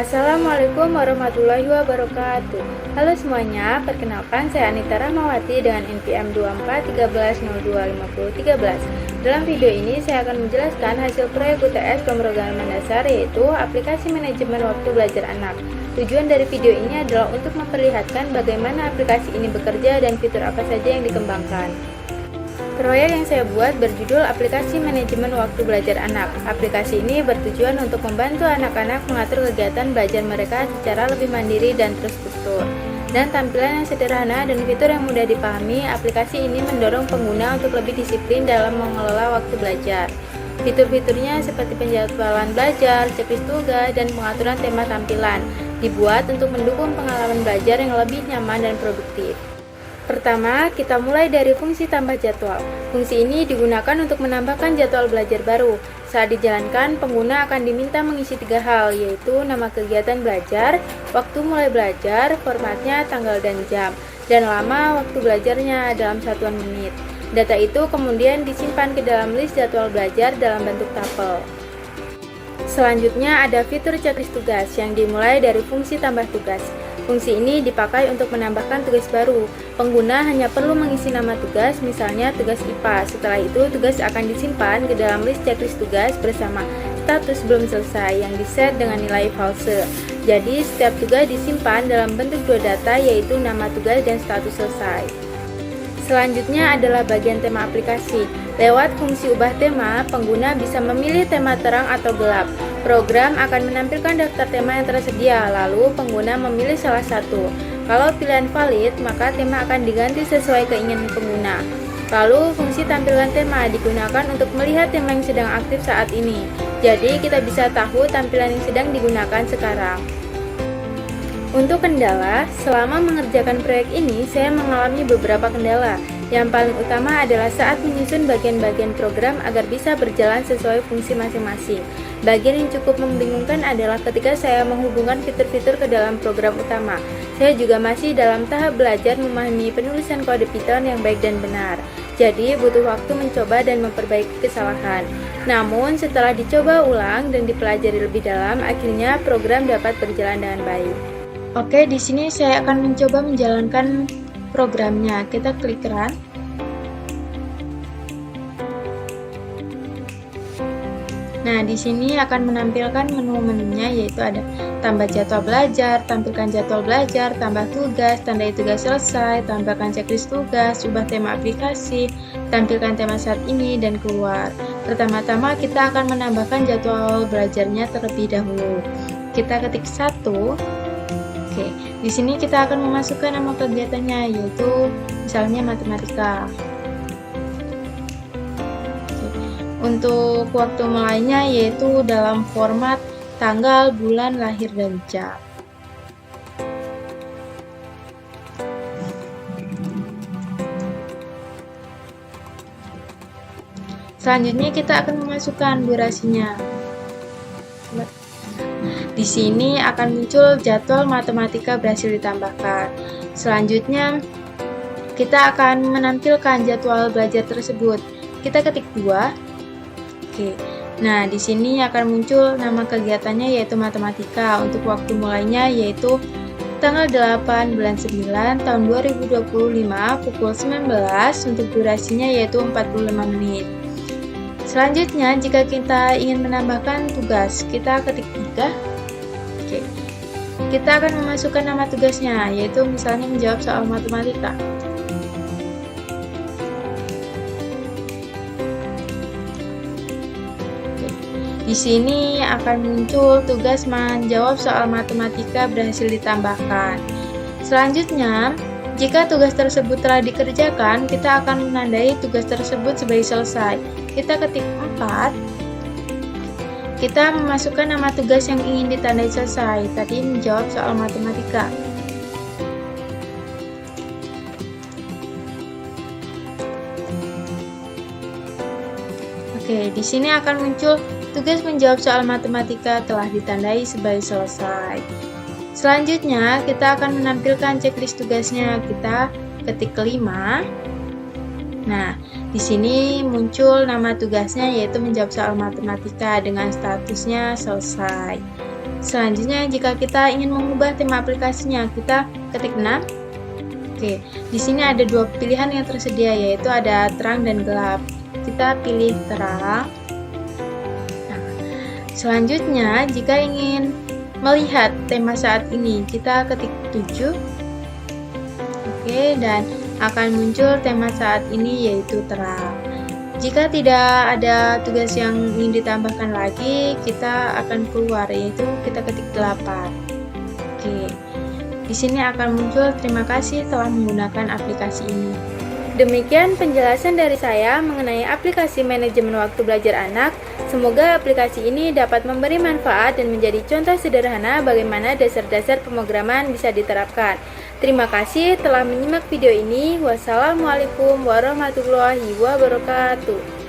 Assalamualaikum warahmatullahi wabarakatuh. Halo semuanya, perkenalkan saya Anita Rahmawati dengan NPM 2413025013. Dalam video ini saya akan menjelaskan hasil proyek UTS pemrograman dasar, yaitu aplikasi manajemen waktu belajar anak. Tujuan dari video ini adalah untuk memperlihatkan bagaimana aplikasi ini bekerja dan fitur apa saja yang dikembangkan. Proyek yang saya buat berjudul Aplikasi Manajemen Waktu Belajar Anak. Aplikasi ini bertujuan untuk membantu anak-anak mengatur kegiatan belajar mereka secara lebih mandiri dan terstruktur. Dan tampilan yang sederhana dan fitur yang mudah dipahami, aplikasi ini mendorong pengguna untuk lebih disiplin dalam mengelola waktu belajar. Fitur-fiturnya seperti penjadwalan belajar, checklist tugas, dan pengaturan tema tampilan, dibuat untuk mendukung pengalaman belajar yang lebih nyaman dan produktif. Pertama, kita mulai dari fungsi tambah jadwal. Fungsi ini digunakan untuk menambahkan jadwal belajar baru. Saat dijalankan, pengguna akan diminta mengisi 3 hal, yaitu nama kegiatan belajar, waktu mulai belajar, formatnya, tanggal dan jam, dan lama waktu belajarnya dalam satuan menit. Data itu kemudian disimpan ke dalam list jadwal belajar dalam bentuk tabel. Selanjutnya ada fitur checklist tugas yang dimulai dari fungsi tambah tugas. Fungsi ini dipakai untuk menambahkan tugas baru. Pengguna hanya perlu mengisi nama tugas, misalnya tugas IPA. Setelah itu, tugas akan disimpan ke dalam list checklist tugas bersama status belum selesai yang diset dengan nilai false. Jadi, setiap tugas disimpan dalam bentuk 2 data, yaitu nama tugas dan status selesai. Selanjutnya adalah bagian tema aplikasi. Lewat fungsi ubah tema, pengguna bisa memilih tema terang atau gelap. Program akan menampilkan daftar tema yang tersedia, lalu pengguna memilih salah satu. Kalau pilihan valid, maka tema akan diganti sesuai keinginan pengguna. Lalu, fungsi tampilan tema digunakan untuk melihat tema yang sedang aktif saat ini. Jadi, kita bisa tahu tampilan yang sedang digunakan sekarang. Untuk kendala, selama mengerjakan proyek ini, saya mengalami beberapa kendala. Yang paling utama adalah saat menyusun bagian-bagian program agar bisa berjalan sesuai fungsi masing-masing. Bagian yang cukup membingungkan adalah ketika saya menghubungkan fitur-fitur ke dalam program utama. Saya juga masih dalam tahap belajar memahami penulisan kode Python yang baik dan benar. Jadi, butuh waktu mencoba dan memperbaiki kesalahan. Namun, setelah dicoba ulang dan dipelajari lebih dalam, akhirnya program dapat berjalan dengan baik. Oke, di sini saya akan mencoba menjalankan programnya. Kita klik run. Nah, di sini akan menampilkan menu-menunya, yaitu ada tambah jadwal belajar, tampilkan jadwal belajar, tambah tugas, tandai tugas selesai, tampilkan checklist tugas, ubah tema aplikasi, tampilkan tema saat ini, dan keluar. Pertama-tama kita akan menambahkan jadwal belajarnya terlebih dahulu. Kita ketik 1. Oke, di sini kita akan memasukkan nama kegiatannya, yaitu misalnya matematika. Untuk waktu mulainya yaitu dalam format tanggal, bulan, lahir, dan jam. Selanjutnya kita akan memasukkan durasinya. Di sini akan muncul jadwal matematika berhasil ditambahkan. Selanjutnya, kita akan menampilkan jadwal belajar tersebut. Kita ketik 2. Oke. Nah, di sini akan muncul nama kegiatannya yaitu matematika. Untuk waktu mulainya yaitu tanggal 8 bulan 9 tahun 2025 pukul 19. Untuk durasinya yaitu 45 menit. Selanjutnya, jika kita ingin menambahkan tugas, kita ketik 3. Oke. Kita akan memasukkan nama tugasnya, yaitu misalnya menjawab soal matematika. Oke. Di sini akan muncul tugas menjawab soal matematika berhasil ditambahkan. Selanjutnya, jika tugas tersebut telah dikerjakan, kita akan menandai tugas tersebut sebagai selesai. Kita ketik 4. Kita memasukkan nama tugas yang ingin ditandai selesai. Tadi menjawab soal matematika. Oke, di sini akan muncul tugas menjawab soal matematika telah ditandai sebagai selesai. Selanjutnya, kita akan menampilkan checklist tugasnya. Kita ketik 5. Nah, di sini muncul nama tugasnya yaitu menjawab soal matematika dengan statusnya selesai. Selanjutnya, jika kita ingin mengubah tema aplikasinya, kita ketik 6. Oke, di sini ada dua pilihan yang tersedia, yaitu ada terang dan gelap. Kita pilih terang. Nah, selanjutnya, jika ingin melihat tema saat ini, kita ketik 7. Oke, dan akan muncul tema saat ini yaitu terang. Jika tidak ada tugas yang ingin ditambahkan lagi, kita akan keluar, yaitu kita ketik 8. Oke. Di sini akan muncul terima kasih telah menggunakan aplikasi ini. Demikian penjelasan dari saya mengenai aplikasi manajemen waktu belajar anak. Semoga aplikasi ini dapat memberi manfaat dan menjadi contoh sederhana bagaimana dasar-dasar pemrograman bisa diterapkan. Terima kasih telah menyimak video ini. Wassalamualaikum warahmatullahi wabarakatuh.